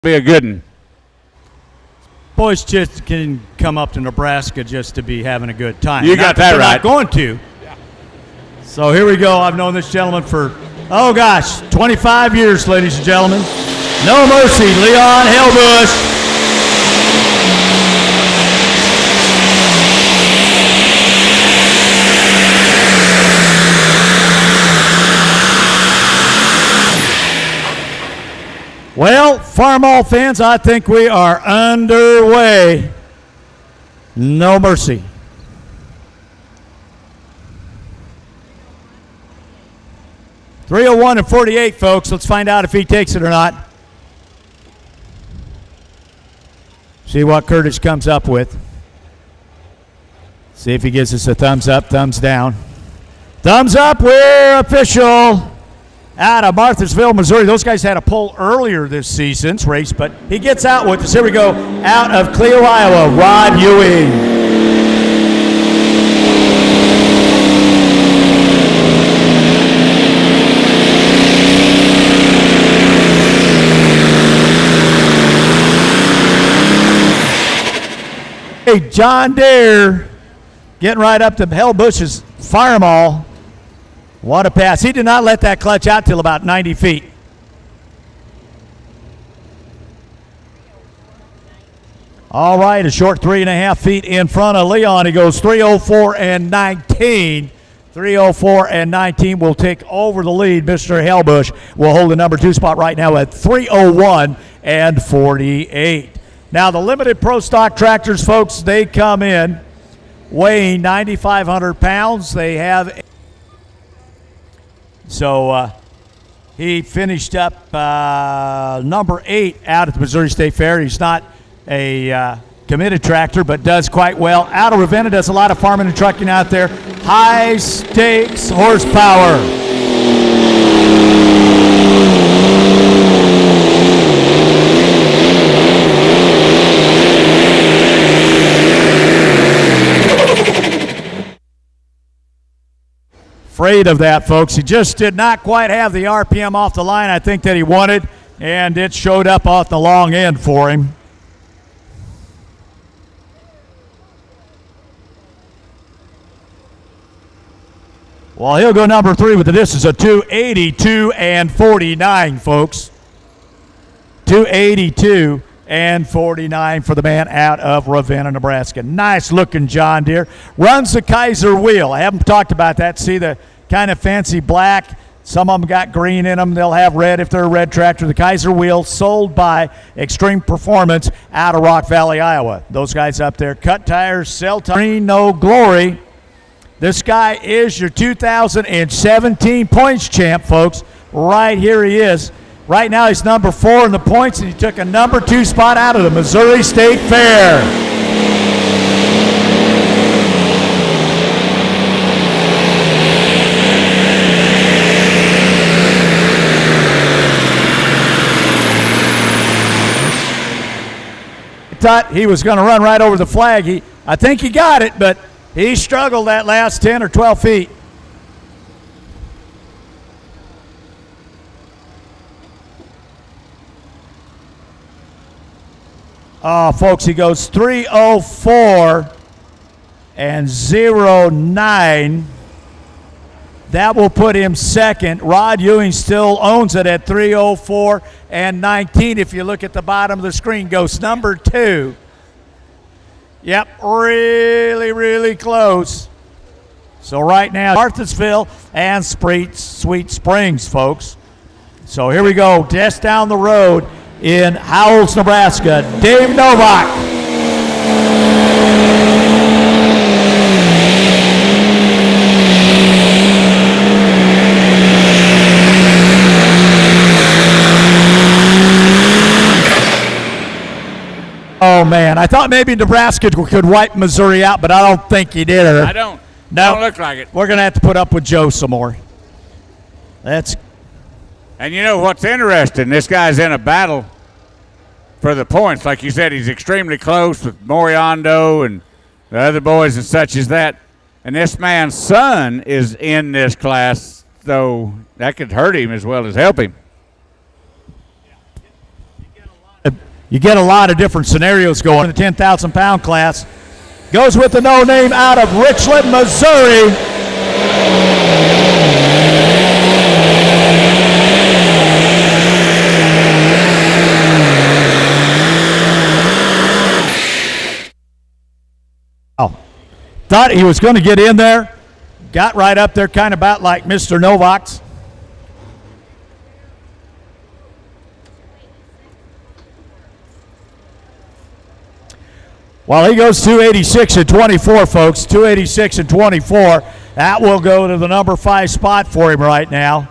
Be a good one. Boys just can come up to Nebraska just to be having a good time. You got that right. Not going to. Yeah. So here we go. I've known this gentleman for, 25 years, ladies and gentlemen. No mercy, Leon Helbush. Well, Farmall fans, I think we are underway. No mercy. .301 and 48, folks. Let's find out if he takes it or not. See what Curtis comes up with. See if he gives us a thumbs up, thumbs down. Thumbs up, we're official. Out of Marthasville, Missouri. Those guys had a pole earlier this season's race, but he gets out with us. Here we go. Out of Cleo, Iowa, Rod Ewing. Hey, John Deere getting right up to Helbush's Farmall. What a pass. He did not let that clutch out till about 90 feet. All right, a short 3.5 feet in front of Leon. He goes 3:04 and 19. 3:04 and 19 will take over the lead. Mr. Helbush will hold the number 2 spot right now at 3:01 and 48. Now the limited pro stock tractors, folks, they come in weighing 9,500 pounds. They have... So he finished up number 8 out at the Missouri State Fair. He's not a committed tractor, but does quite well. Out of Ravenna, does a lot of farming and trucking out there. High stakes horsepower. Afraid of that, folks. He just did not quite have the RPM off the line I think that he wanted, and it showed up off the long end for him. Well, he'll go number 3 with the distance of 2:82 and 49, folks. 2:82 and 49 for the man out of Ravenna, Nebraska. Nice looking John Deere. Runs the Kaiser wheel. I haven't talked about that. See the kind of fancy black. Some of them got green in them. They'll have red if they're a red tractor. The Kaiser wheel sold by Extreme Performance out of Rock Valley, Iowa. Those guys up there. Cut tires, sell tires. Green, no glory. This guy is your 2017 points champ, folks. Right here he is. Right now he's number 4 in the points, and he took a number 2 spot out of the Missouri State Fair. I thought he was going to run right over the flag. I think he got it, but he struggled that last 10 or 12 feet. Folks, he goes 3:04 and 09. That will put him second. Rod Ewing still owns it at 3:04 and 19. If you look at the bottom of the screen, goes number 2. Yep, really, really close. So right now, Marthasville and Sweet Springs, folks. So here we go, just down the road in Howells, Nebraska, Dave Novak. Oh, man, I thought maybe Nebraska could wipe Missouri out, but I don't think he did. I don't. No, don't look like it. We're going to have to put up with Joe some more. And you know what's interesting? This guy's in a battle for the points. Like you said, he's extremely close with Moriando and the other boys and such as that. And this man's son is in this class, so that could hurt him as well as help him. you get a lot of different scenarios going. In the 10,000-pound class, goes with the no-name out of Richland, Missouri. Thought he was going to get in there. Got right up there, kind of about like Mr. Novak's. Well, he goes 286 and 24, folks. 286 and 24. That will go to the number 5 spot for him right now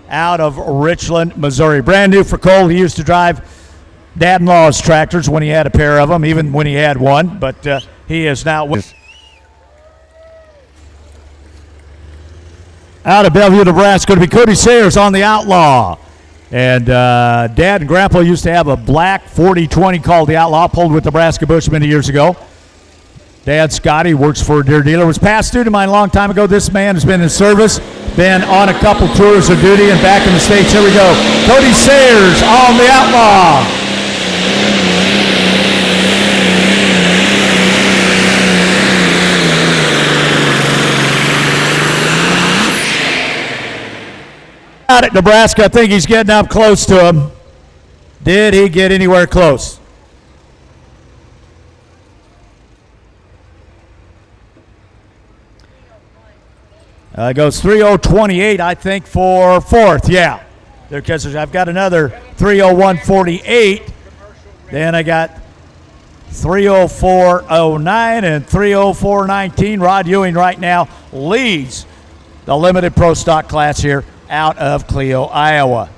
out of Richland, Missouri. Brand new for Cole. He used to drive Dad-in-law's tractors when he had a pair of them, even when he had one. But he is now out of Bellevue, Nebraska. Going to be Cody Sayers on the Outlaw. And Dad and Grandpa used to have a black 40-20 called the Outlaw, pulled with Nebraska Bush many years ago. Dad, Scotty, works for a Deere dealer, was past due to mine a long time ago. This man has been in service, been on a couple tours of duty and back in the States. Here we go. Cody Sayers on the Outlaw. Out at Nebraska, I think he's getting up close to him. Did he get anywhere close? Goes 3:0:28, I think, for fourth. Yeah, because I've got another 3:01:48. Then I got 3:04:09 and 3:04:19. Rod Ewing right now leads the limited pro stock class here out of Clio, Iowa.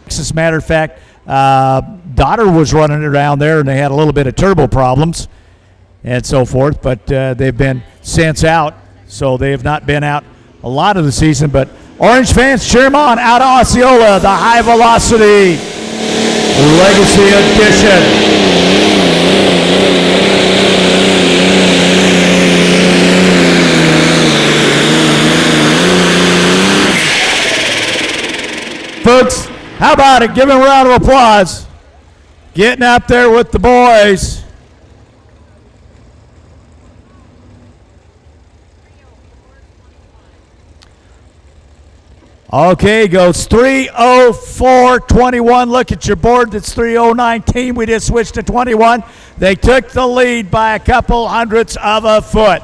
As a matter of fact, daughter was running around there, and they had a little bit of turbo problems and so forth, but they've been since out, so they have not been out a lot of the season. But Orange fans, cheer them on out of Osceola, the High Velocity Legacy Edition. Folks, how about it? Give him a round of applause. Getting up there with the boys. Okay, goes 3:04:21. Look at your board. That's 3:0:19. We just switched to 21. They took the lead by a couple hundredths of a foot.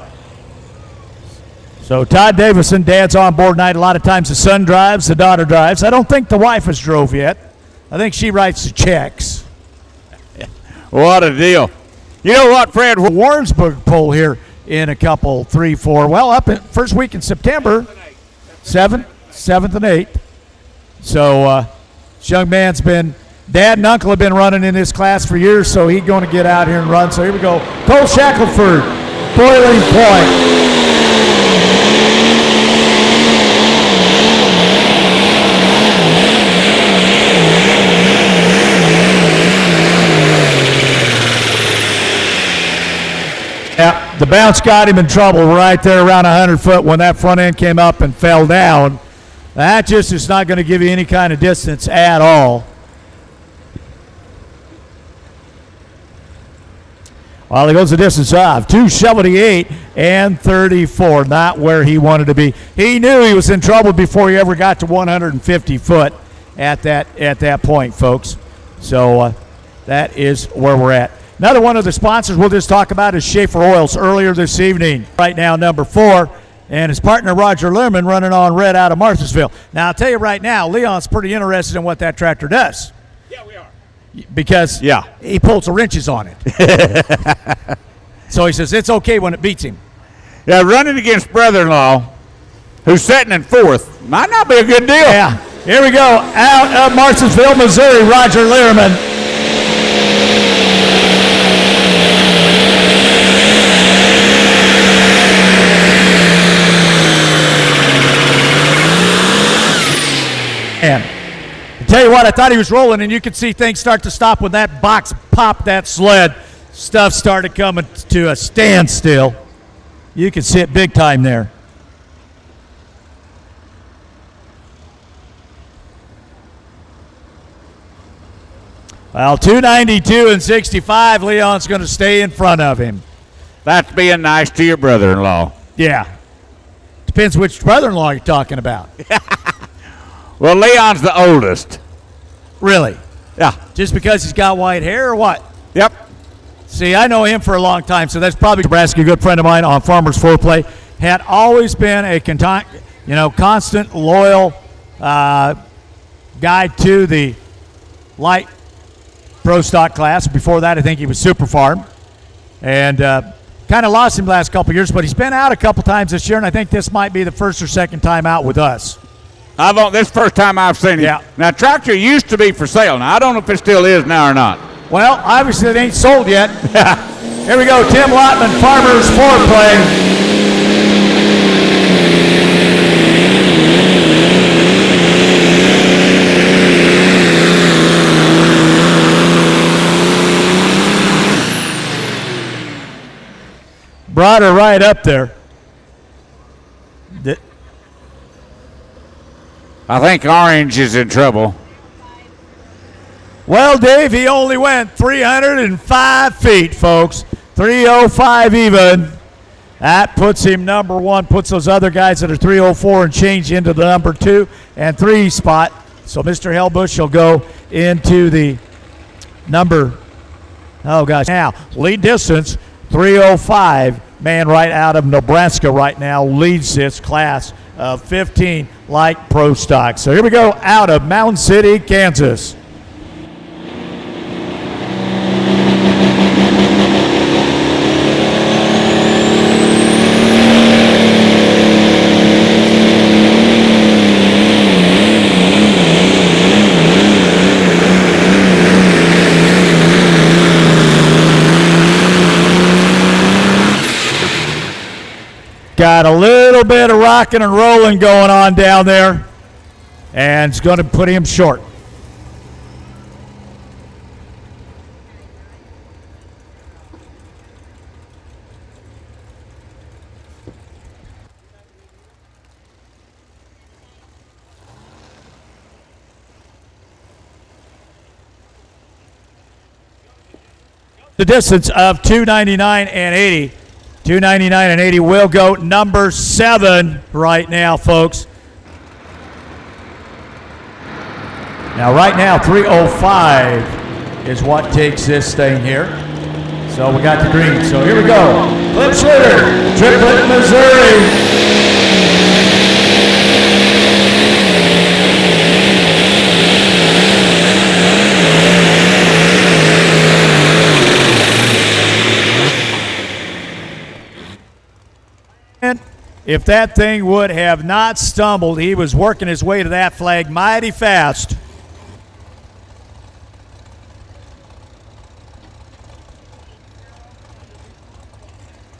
So Todd Davison, Dad's on board tonight. A lot of times the son drives, the daughter drives. I don't think the wife has drove yet. I think she writes the checks. What a deal. You know what, Fred? Warrensburg pull here in a couple, 3, 4. Well, up in first week in September, 7th and 8th. So this young man's been, Dad and Uncle have been running in this class for years, so he's going to get out here and run. So here we go. Cole Shackelford, Boiling Point. Yeah, the bounce got him in trouble right there around 100 foot when that front end came up and fell down. That just is not going to give you any kind of distance at all. Well, he goes the distance of 278 and 34, not where he wanted to be. He knew he was in trouble before he ever got to 150 foot at that point, folks. So that is where we're at. Another one of the sponsors we'll just talk about is Schaefer Oils earlier this evening. Right now, number 4, and his partner Roger Lehrman running on red out of Marthansville. Now, I'll tell you right now, Leon's pretty interested in what that tractor does. Yeah, we are. Because he pulls the wrenches on it. So he says it's okay when it beats him. Yeah, running against brother-in-law, who's sitting in 4th, might not be a good deal. Yeah. Here we go. Out of Martinsville, Missouri, Roger Lehrman. And I tell you what, I thought he was rolling, and you could see things start to stop when that box popped that sled. Stuff started coming to a standstill. You could see it big time there. Well, 292 and 65, Leon's going to stay in front of him. That's being nice to your brother-in-law. Yeah. Depends which brother-in-law you're talking about. Well, Leon's the oldest. Really? Yeah. Just because he's got white hair or what? Yep. See, I know him for a long time, so that's probably Nebraska, a good friend of mine on Farmers Foreplay. Had always been a constant, loyal guy to the light pro stock class. Before that, I think he was Super Farm. And kind of lost him the last couple of years, but he's been out a couple times this year, and I think this might be the first or second time out with us. This is the first time I've seen him. Yeah. Now, tractor used to be for sale. Now, I don't know if it still is now or not. Well, obviously it ain't sold yet. Here we go, Tim Lotman, Farmers Foreplay. Brought her right up there. I think Orange is in trouble. Well, Dave, he only went 305 feet, folks. 305 even. That puts him number one, puts those other guys that are 304 and change into the number 2 and 3 spot. So Mr. Hellbush will go into the number, now, lead distance, 305. Man right out of Nebraska right now leads this class of 15 light pro stock. So here we go out of Mountain City, Kansas. Got a little bit of rocking and rolling going on down there, and it's going to put him short. The distance of 299 and 80. 299 and 80 will go number 7 right now, folks. Now, right now, 305 is what takes this thing here. So we got the green. So here we go. Clip Schlitter, Triplet, Missouri. If that thing would have not stumbled, he was working his way to that flag mighty fast.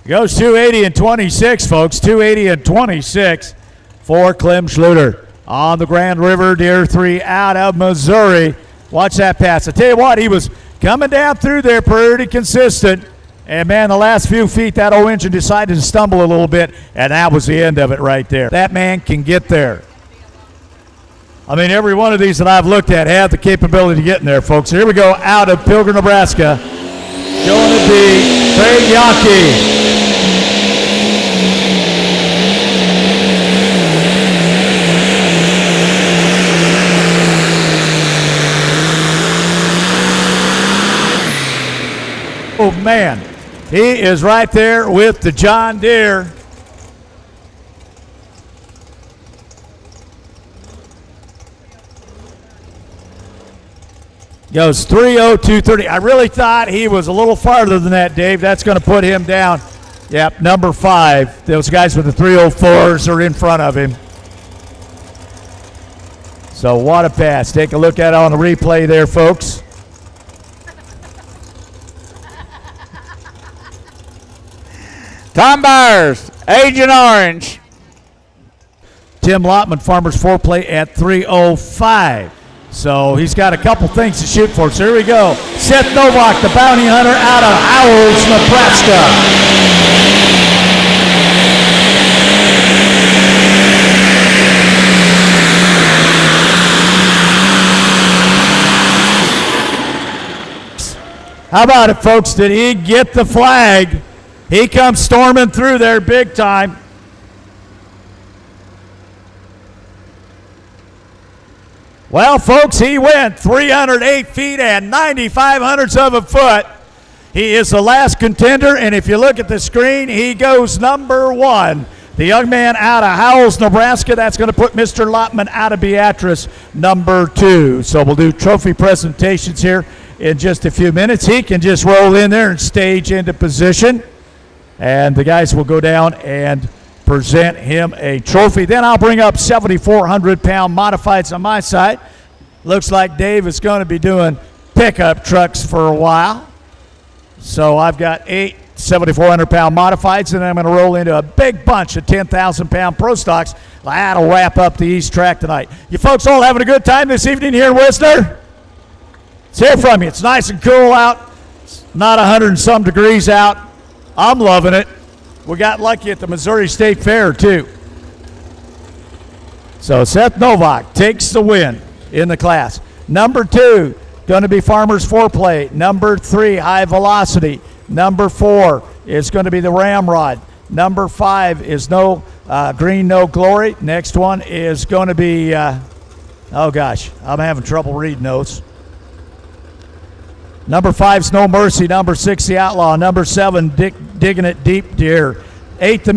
Goes 280 and 26, folks. 280 and 26 for Clem Schluter on the Grand River Deere 3 out of Missouri. Watch that pass. I tell you what, he was coming down through there pretty consistent. And, man, the last few feet, that old engine decided to stumble a little bit, and that was the end of it right there. That man can get there. I mean, every one of these that I've looked at have the capability to get in there, folks. So here we go out of Pilgrim, Nebraska. Going to be Craig Yonke. Oh, man. He is right there with the John Deere. Goes 3:02:30. I really thought he was a little farther than that, Dave. That's going to put him down. Yep, number 5. Those guys with the 304s are in front of him. So what a pass. Take a look at it on the replay there, folks. Tom Byers, Agent Orange. Tim Lotman, Farmers Foreplay at 3:05. So he's got a couple things to shoot for. So here we go. Seth Novak, the bounty hunter out of Howells, Nebraska. How about it, folks? Did he get the flag? He comes storming through there big time. Well, folks, he went 308 feet and 95 hundredths of a foot. He is the last contender, and if you look at the screen, he goes number 1. The young man out of Howells, Nebraska, that's going to put Mr. Lotman out of Beatrice, number 2. So we'll do trophy presentations here in just a few minutes. He can just roll in there and stage into position, and the guys will go down and present him a trophy. Then I'll bring up 7,400-pound modifieds on my side. Looks like Dave is going to be doing pickup trucks for a while. So I've got 8 7,400-pound modifieds, and then I'm going to roll into a big bunch of 10,000-pound pro stocks. That'll wrap up the East track tonight. You folks all having a good time this evening here in Wisner? Let's hear from you. It's nice and cool out. It's not 100 and some degrees out. I'm loving it. We got lucky at the Missouri State Fair, too. So Seth Novak takes the win in the class. Number 2, going to be Farmers Foreplay. Number 3, High Velocity. Number 4 is going to be the Ramrod. Number 5 is No Green, No Glory. Next one is going to be, oh gosh, I'm having trouble reading those. Number 5's No Mercy. Number 6, the Outlaw. Number 7, Diggin' It Deep, Deere. 8, the